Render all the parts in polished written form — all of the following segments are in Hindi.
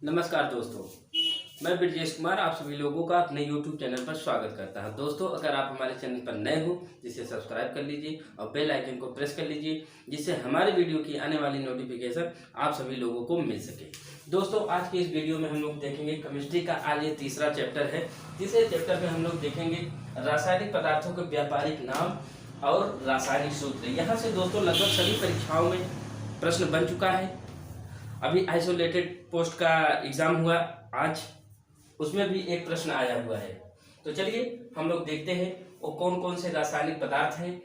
नमस्कार दोस्तों, मैं ब्रजेश कुमार आप सभी लोगों का अपने YouTube चैनल पर स्वागत करता हूं। दोस्तों, अगर आप हमारे चैनल पर नए हो जिसे सब्सक्राइब कर लीजिए और बेल आइकन को प्रेस कर लीजिए, जिससे हमारे वीडियो की आने वाली नोटिफिकेशन आप सभी लोगों को मिल सके। दोस्तों, आज के इस वीडियो में हम लोग देखेंगे केमिस्ट्री का आज ये तीसरा चैप्टर है। तीसरे चैप्टर में हम लोग देखेंगे रासायनिक पदार्थों के व्यापारिक नाम और रासायनिक सूत्र। यहाँ से दोस्तों लगभग सभी परीक्षाओं में प्रश्न बन चुका है। अभी आइसोलेटेड पोस्ट का एग्जाम हुआ आज, उसमें भी एक प्रश्न आया हुआ है। तो चलिए हम लोग देखते हैं वो कौन कौन से रासायनिक पदार्थ हैं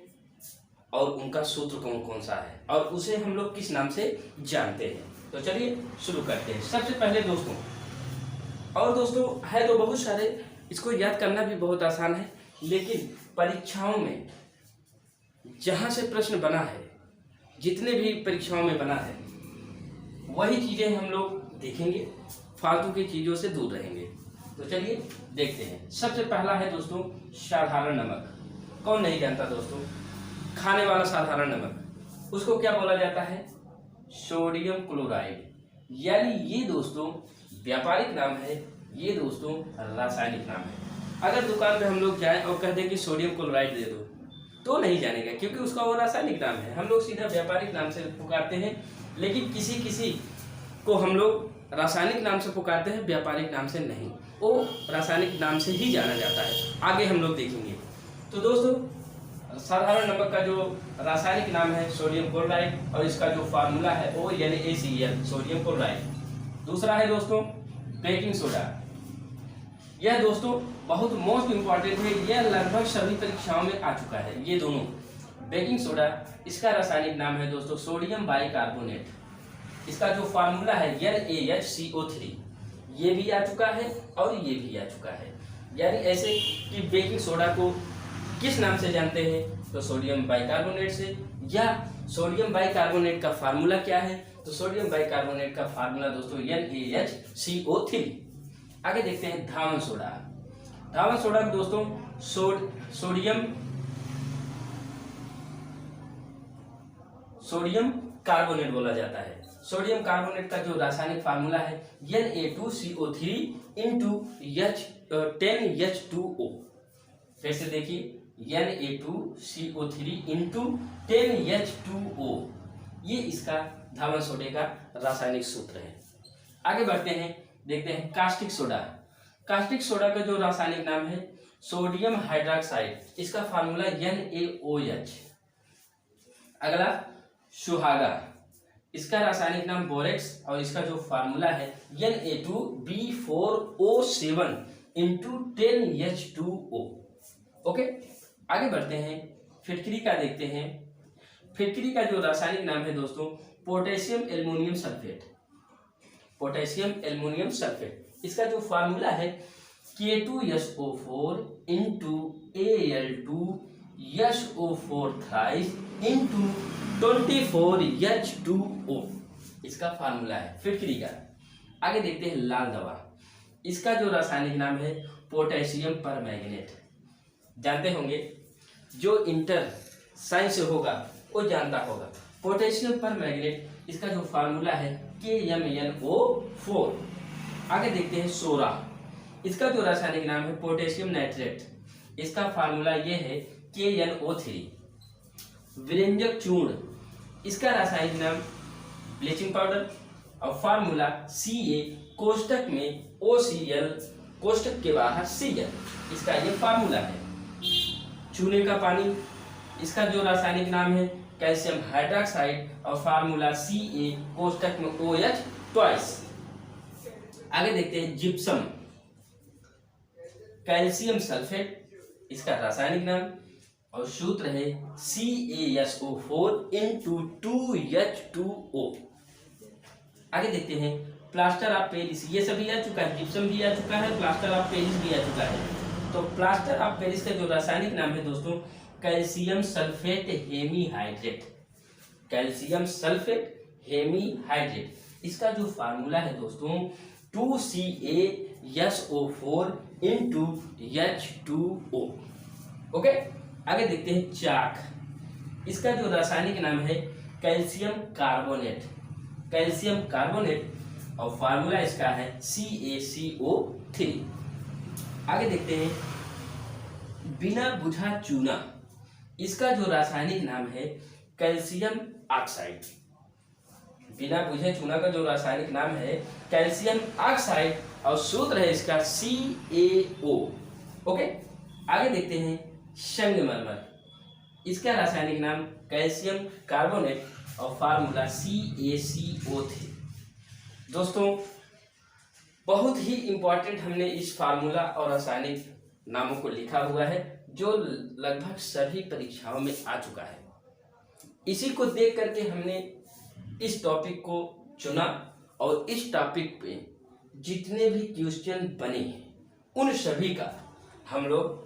और उनका सूत्र कौन कौन सा है और उसे हम लोग किस नाम से जानते हैं। तो चलिए शुरू करते हैं। सबसे पहले दोस्तों है तो बहुत सारे, इसको याद करना भी बहुत आसान है, लेकिन परीक्षाओं में जहाँ से प्रश्न बना है, जितने भी परीक्षाओं में बना है, वही चीजें हम लोग देखेंगे, फालतू की चीजों से दूर रहेंगे। तो चलिए देखते हैं। सबसे पहला है दोस्तों साधारण नमक। कौन नहीं जानता दोस्तों, खाने वाला साधारण नमक, उसको क्या बोला जाता है? Sodium chloride. यानी ये दोस्तों व्यापारिक नाम है, ये दोस्तों रासायनिक नाम है। अगर दुकान पे हम लोग जाएं और कह दें कि सोडियम क्लोराइड दे दो, तो नहीं जानेगा, क्योंकि उसका वो रासायनिक नाम है। हम लोग सीधा व्यापारिक नाम से पुकारते हैं, लेकिन किसी किसी को हम लोग रासायनिक नाम से पुकारते हैं, व्यापारिक नाम से नहीं। वो रासायनिक नाम से ही जाना जाता है, आगे हम लोग देखेंगे। तो दोस्तों साधारण नमक का जो रासायनिक नाम है सोडियम क्लोराइड, और इसका जो फार्मूला है वो NaCl, सोडियम क्लोराइड। दूसरा है दोस्तों बेकिंग सोडा। यह दोस्तों बहुत मोस्ट इंपॉर्टेंट है, यह लगभग सभी परीक्षाओं में आ चुका है। ये दोनों बेकिंग सोडा, इसका रासायनिक नाम है दोस्तों सोडियम बाइकार्बोनेट। इसका जो फार्मूला है NaHCO3, ये भी आ चुका है और ये भी आ चुका है। यानी ऐसे कि बेकिंग सोडा को किस नाम से जानते हैं? तो सोडियम बाइकार्बोनेट से। या सोडियम बाइकार्बोनेट का फार्मूला क्या है? तो सोडियम बाइकार्बोनेट का फार्मूला दोस्तों NaHCO3। आगे देखते हैं धावन सोडा। धावन सोडा को दोस्तों सोडियम कार्बोनेट बोला जाता है। सोडियम कार्बोनेट का जो रासायनिक फार्मूला है Na2CO3 10H2O। फिर से देखिए Na2CO3 10H2O, ये इसका धावन सोडे का रासायनिक सूत्र है। आगे बढ़ते हैं, देखते हैं कास्टिक सोडा। कास्टिक सोडा का जो रासायनिक नाम है सोडियम हाइड्रोक्साइड, इसका फार्मूला NaOH। अगला सुहागा, इसका रासायनिक नाम बोरेक्स, और इसका जो फार्मूला है Na2B4O7 10H2O। ओके, आगे बढ़ते हैं, फिटकरी का देखते हैं। फिटकरी का जो रासायनिक नाम है दोस्तों potassium aluminium sulphate. Potassium aluminium sulphate, इसका जो फार्मूला है K2SO4 Al2SO4 thrice 24H2O, इसका फार्मूला है फिटकरी का। आगे देखते हैं लाल दवा। इसका जो रासायनिक नाम है पोटेशियम परमैंगनेट। जानते होंगे, जो इंटर साइंस से होगा वो जानता होगा। पोटेशियम परमैंगनेट, इसका जो फार्मूला है KMnO4। आगे देखते हैं सोरा। इसका जो रासायनिक नाम है पोटेशियम नाइट्रेट, इसका फार्मूला ये है KNO3। विरंजक चूर्ण, इसका रासायनिक नाम ब्लीचिंग पाउडर, और फार्मूला Ca कोष्टक में OCl, कोष्टक के बाहर Cl, इसका ये फार्मूला है। चूने का पानी, इसका जो रासायनिक नाम है कैल्शियम हाइड्रोक्साइड, और फार्मूला Ca कोष्टक में OH ट्वाइस। आगे देखते हैं जिप्सम, कैल्शियम सल्फेट, इसका रासायनिक नाम और सूत्र है CaSO4 2H2O। आगे देखते हैं प्लास्टर ऑफ पेरिस। ये सभी आ चुका है, जिप्सम भी आ चुका है, प्लास्टर ऑफ पेरिस भी आ चुका है। तो प्लास्टर ऑफ पेरिस का जो रासायनिक नाम है दोस्तों calcium sulphate hemihydrate. Calcium sulphate hemihydrate, इसका जो फार्मूला है दोस्तों 2CaSO4 H2O। ओके, आगे देखते हैं चाक। इसका जो रासायनिक नाम है कैल्शियम कार्बोनेट। कैल्शियम कार्बोनेट, और फार्मूला इसका है CaCO3। आगे देखते हैं बिना बुझा चूना, इसका जो रासायनिक नाम है कैल्शियम ऑक्साइड। बिना बुझे चूना का जो रासायनिक नाम है कैल्शियम ऑक्साइड और सूत्र है इसका CaO। ओके, आगे देखते हैं संगमरमर, इसका रासायनिक नाम कैल्शियम कार्बोनेट और फार्मूला CaCO3। दोस्तों बहुत ही इंपॉर्टेंट हमने इस फार्मूला और रासायनिक नामों को लिखा हुआ है जो लगभग सभी परीक्षाओं में आ चुका है। इसी को देख करके हमने इस टॉपिक को चुना और इस टॉपिक पे जितने भी क्वेश्चन बने हैं उन सभी का हम लोग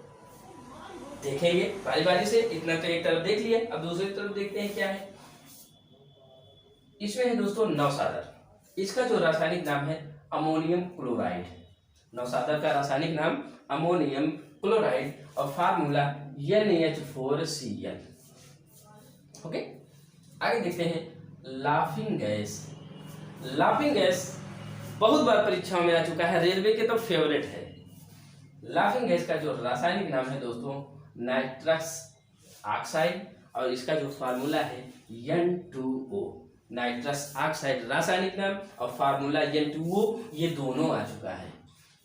देखेंगे बारी बारी से। इतना तो एक तरफ देख लिया, अब दूसरी तरफ देखते हैं क्या है। इसमें है दोस्तों नौसादर, इसका जो रासायनिक नाम है अमोनियम क्लोराइड। नौसादर का रासायनिक नाम अमोनियम क्लोराइड और फार्मूला NH4Cl। ओके, आगे देखते हैं लाफिंग गैस। लाफिंग गैस बहुत बार परीक्षाओं में आ चुका है, रेलवे के तो फेवरेट है। लाफिंग गैस का जो रासायनिक नाम है दोस्तों नाइट्रस ऑक्साइड और इसका जो फार्मूला है N2O। नाइट्रस ऑक्साइड रासायनिक नाम और फार्मूला N2O, ये दोनों आ चुका है।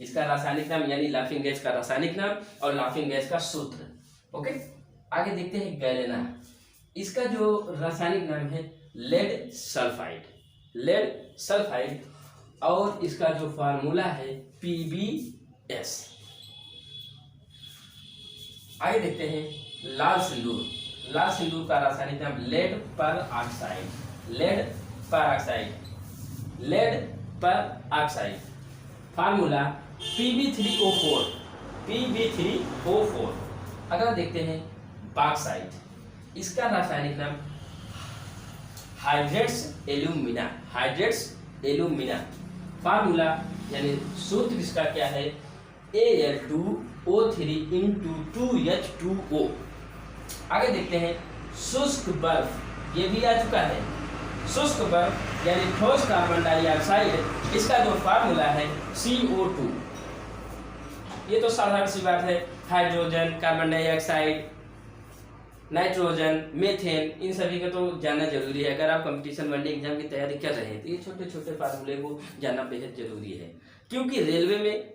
इसका रासायनिक नाम यानी लाफिंग गैस का रासायनिक नाम और लाफिंग गैस का सूत्र। ओके, आगे देखते हैं गैलेना, इसका जो रासायनिक नाम है लेड सल्फाइड। लेड सल्फाइड और इसका जो फार्मूला है PbS। आगे देखते हैं लाल सिंदूर। लाल सिंदूर का रासायनिक नाम लेड पर ऑक्साइड। लेड पर ऑक्साइड, लेड पर ऑक्साइड, फार्मूला Pb3O4। Pb3O4। अगला देखते हैं बॉक्साइट, इसका रासायनिक नाम hydrates alumina. Hydrates alumina, formula यानी सूत्र इसका क्या है Al2O3 × 2H2O। आगे देखते हैं शुष्क बर्फ, ये भी आ चुका है। शुष्क बर्फ यानी ठोस कार्बन डाइऑक्साइड, इसका जो फार्मूला है CO2। ये तो साधारण सी बात है, hydrogen, carbon dioxide, nitrogen, methane, इन सभी का तो जानना जरूरी है। अगर आप कंपटीशन वनडे एग्जाम की तैयारी कर रहे हैं तो ये छोटे छोटे फार्मूले को जानना बेहद जरूरी है, क्योंकि रेलवे में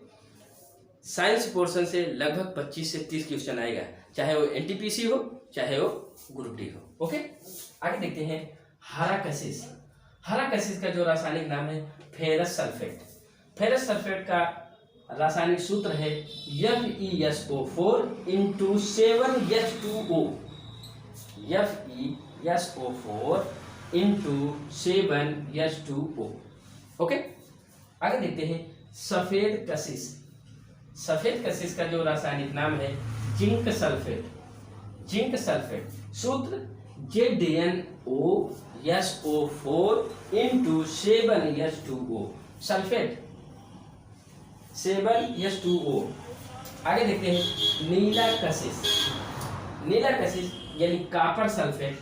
साइंस पोर्शन से लगभग 25 से 30 क्वेश्चन आएगा, चाहे वो NTPC हो चाहे वो ग्रुप डी हो। ओके, आगे देखते हैं हरा कशिश। हरा कशिश का जो रासायनिक नाम है फेरस सल्फेट। फेरस सल्फेट का रासायनिक सूत्र है FeSO4 × 7H2O। FeSO4 × 7H2O। Okay, आगे देखते हैं सफेद कशिश। सफेद कशिश का जो रासायनिक नाम है जिंक सल्फेट। जिंक सल्फेट, सूत्र ZnOSO4 × 7H2O। Sulphate 7H2O। आगे देखते हैं नीला कशिश। नीला कशिश यानी कॉपर सल्फेट।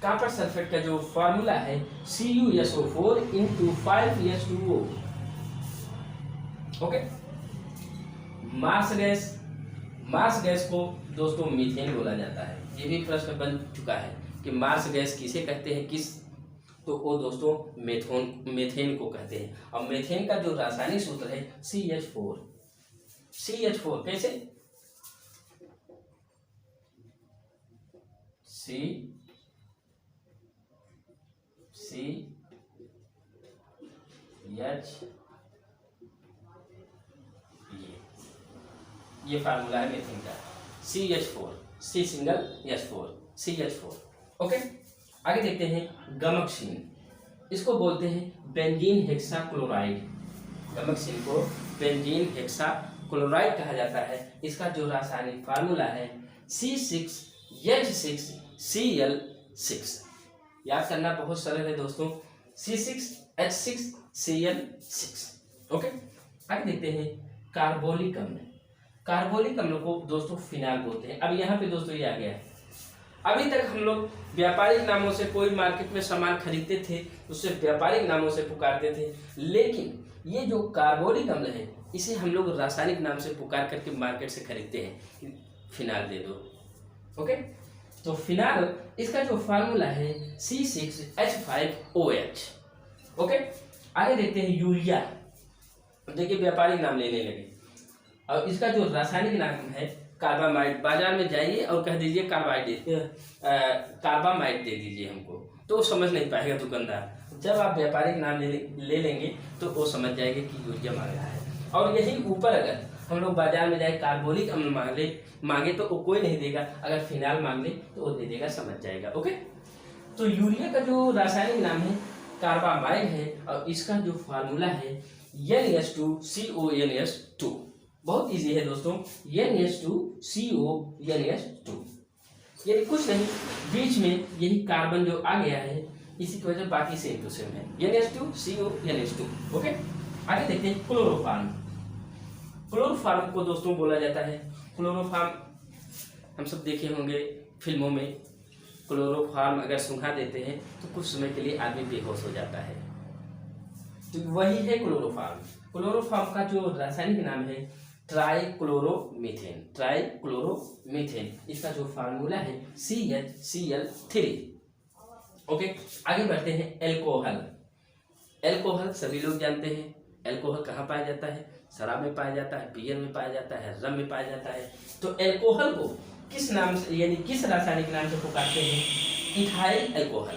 कॉपर सल्फेट का जो फार्मूला है CuSO4 × 5H2O। Okay, marsh gas. Marsh gas को दोस्तों मीथेन बोला जाता है। ये भी प्रश्न बन चुका है कि मार्स गैस किसे कहते हैं, किस, तो वो दोस्तों मेथेन को कहते हैं। और मेथेन का जो रासायनिक सूत्र है CH4। CH4 कैसे, ये फार्मूला है मेथेन का CH4, C single H4, CH4। Okay, आगे देखते हैं गमकसीन। इसको बोलते हैं बेंजीन हेक्साक्लोराइड। गमकसीन को बेंजीन हेक्साक्लोराइड कहा जाता है। इसका जो रासायनिक फार्मूला है C6H6Cl6। याद करना बहुत सरल है दोस्तों, C6H6Cl6। ओके, आगे देखते हैं कार्बोलिक अम्ल। कार्बोलिक अम्ल को दोस्तों फिनाल बोलते हैं। अब यहाँ पे दोस्तों ये आ गया है, अभी तक हम लोग व्यापारिक नामों से कोई मार्केट में सामान खरीदते थे उससे व्यापारिक नामों से पुकारते थे, लेकिन ये जो कार्बोनिक अम्ल है इसे हम लोग रासायनिक नाम से पुकार करके मार्केट से खरीदते हैं। फिनाल दे दो। ओके, तो फिनाल इसका जो फार्मूला है C6H5OH। ओके, आगे देखते हैं यूरिया। देखिए व्यापारिक नाम लेने लगे, और इसका जो रासायनिक नाम है कार्बामाइड। बाजार में जाइए और कह दीजिए कार्बामाइड दे दीजिए हमको, तो समझ नहीं पाएगा दुकानदार। जब आप व्यापारिक नाम ले लेंगे तो वो समझ जाएंगे कि यूरिया मांग रहा है। और यही ऊपर अगर हम लोग बाजार में जाए कार्बोनिक अम्ल मांगे तो वो कोई नहीं देगा, अगर फिनाल मांग ले तो वो दे देगा, समझ जाएगा। ओके, तो यूरिया का जो रासायनिक नाम है कार्बामाइड है, और इसका जो फार्मूला है NH2CONS2। बहुत इजी है दोस्तों, NH2CONS2। ये कुछ नहीं, बीच में यही कार्बन जो आ गया है इसी की वजह बाकी सेम टू सेम है, NH2CONS2। ओके, आगे देखते हैं क्लोरोफार्म। क्लोरोफार्म को दोस्तों बोला जाता है, क्लोरोफार्म हम सब देखे होंगे फिल्मों में। क्लोरोफार्म अगर सूंघा देते हैं तो कुछ समय के लिए आदमी बेहोश हो जाता है, तो वही है क्लोरोफार्म। क्लोरोफार्म का जो रासायनिक नाम है ट्राइक्लोरोमीथेन। ट्राइक्लोरोमीथेन, इसका जो फार्मूला है CHCl3। ओके, आगे बढ़ते हैं एल्कोहल। एल्कोहल सभी लोग जानते हैं। एल्कोहल कहाँ पाया जाता है? शराब में पाया जाता है, बियर में पाया जाता है, रम में पाया जाता है। तो एल्कोहल को किस नाम से यानी किस रासायनिक नाम से पुकारते हैं? Ethyl alcohol.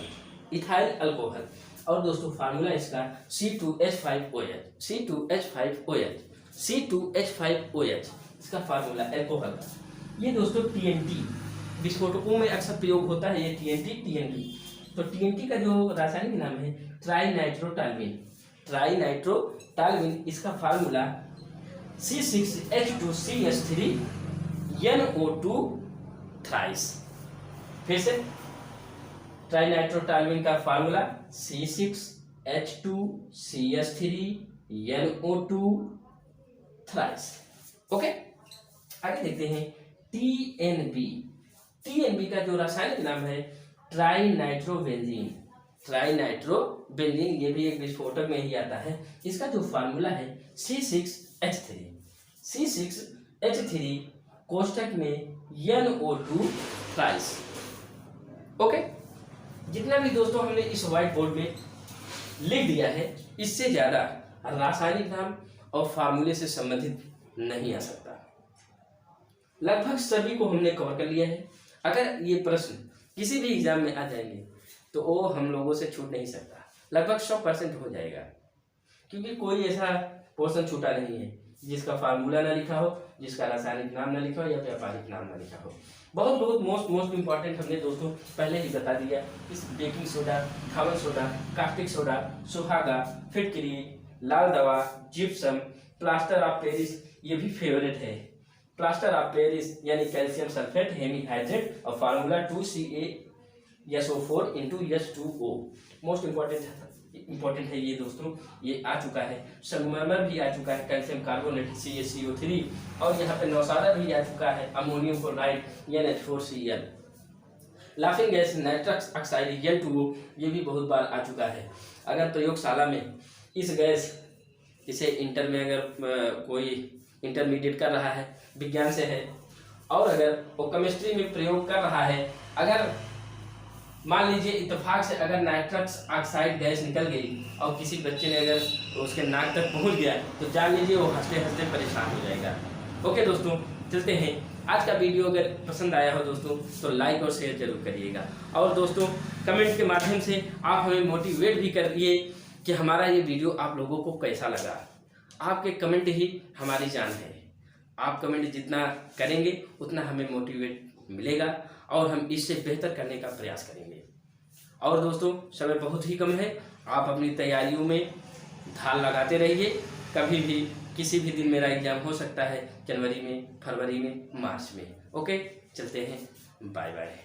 Ethyl alcohol. और दोस्तों फार्मूला इसका C2H5OH। C2H5OH। C2H5OH इसका फार्मूला एल्कोहल का। ये दोस्तों TNT विस्फोटकों में अक्सर प्रयोग होता है, ये TNT। तो TNT का जो रासायनिक नाम है ट्राइनाइट्रोटॉल्यूइन। ट्राइनाइट्रोटॉल्यूइन, इसका फार्मूला C6H2CH3NO2 थ्राइस। फिर से ट्राइनाइट्रोटॉल्यूइन का फार्मूला C6H2CH3NO2 थ्राइस। ओके, आगे देखते हैं TNB। TNB का जो रासायनिक नाम है ट्राइनाइट्रोबेंजीन। ट्राइनाइट्रोबेंजीन, ये भी एक विस्फोटक में ही आता है। इसका जो फार्मूला है C6H3। C6H3 कोष्टक में NO2 थ्राइस। ओके, जितना भी दोस्तों हमने इस व्हाइट बोर्ड में लिख दिया है, इससे ज्यादा रासायनिक नाम और फार्मूले से संबंधित नहीं आ सकता। लगभग सभी को हमने कवर कर लिया है। अगर ये प्रश्न किसी भी एग्जाम में आ जाएंगे तो वो हम लोगों से छूट नहीं सकता, लगभग 100% हो जाएगा, क्योंकि कोई ऐसा पोर्शन छूटा नहीं है जिसका फार्मूला ना लिखा हो, जिसका रासायनिक नाम ना लिखा हो या व्यापारिक नाम ना लिखा हो। बहुत मोस्ट इम्पॉर्टेंट हमने दोस्तों पहले ही बता दिया। इस बेकिंग सोडा, खावन सोडा, कास्टिक सोडा, सुहागा, फिटकरी, लाल दवा, जिप्सम, प्लास्टर ऑफ पेरिस, ये भी फेवरेट है। प्लास्टर ऑफ पेरिस यानी कैल्शियम सल्फेट हेमीहाइड्रेट, और formula 2CaSO4 × H2O। Most important है ये दोस्तों, ये आ चुका है। संगमरमर भी आ चुका है, कैल्शियम कार्बोनेट CaCO3, और यहाँ पे नौसादा भी आ चुका है, ammonium chloride NH4Cl। Laughing gas nitrous oxide N2O, ये भी बहुत बार आ चुका है। अगर प्रयोगशाला में इस गैस, इसे इंटर में अगर कोई इंटरमीडिएट कर रहा है, विज्ञान से है, और अगर वो केमिस्ट्री में प्रयोग कर रहा है, अगर मान लीजिए इत्तेफाक से अगर नाइट्रस ऑक्साइड गैस निकल गई और किसी बच्चे ने अगर उसके नाक तक पहुंच गया तो जान लीजिए वो हंसते हंसते परेशान हो जाएगा। ओके दोस्तों, चलते हैं। आज का वीडियो अगर पसंद आया हो दोस्तों तो लाइक और शेयर जरूर करिएगा, और दोस्तों कमेंट के माध्यम से आप हमें मोटिवेट भी करिए कि हमारा ये वीडियो आप लोगों को कैसा लगा। आपके कमेंट ही हमारी जान है। आप कमेंट जितना करेंगे उतना हमें मोटिवेट मिलेगा, और हम इससे बेहतर करने का प्रयास करेंगे। और दोस्तों समय बहुत ही कम है, आप अपनी तैयारियों में ध्यान लगाते रहिए। कभी भी किसी भी दिन मेरा एग्जाम हो सकता है, जनवरी में, फरवरी में, मार्च में। ओके, चलते हैं, बाय बाय।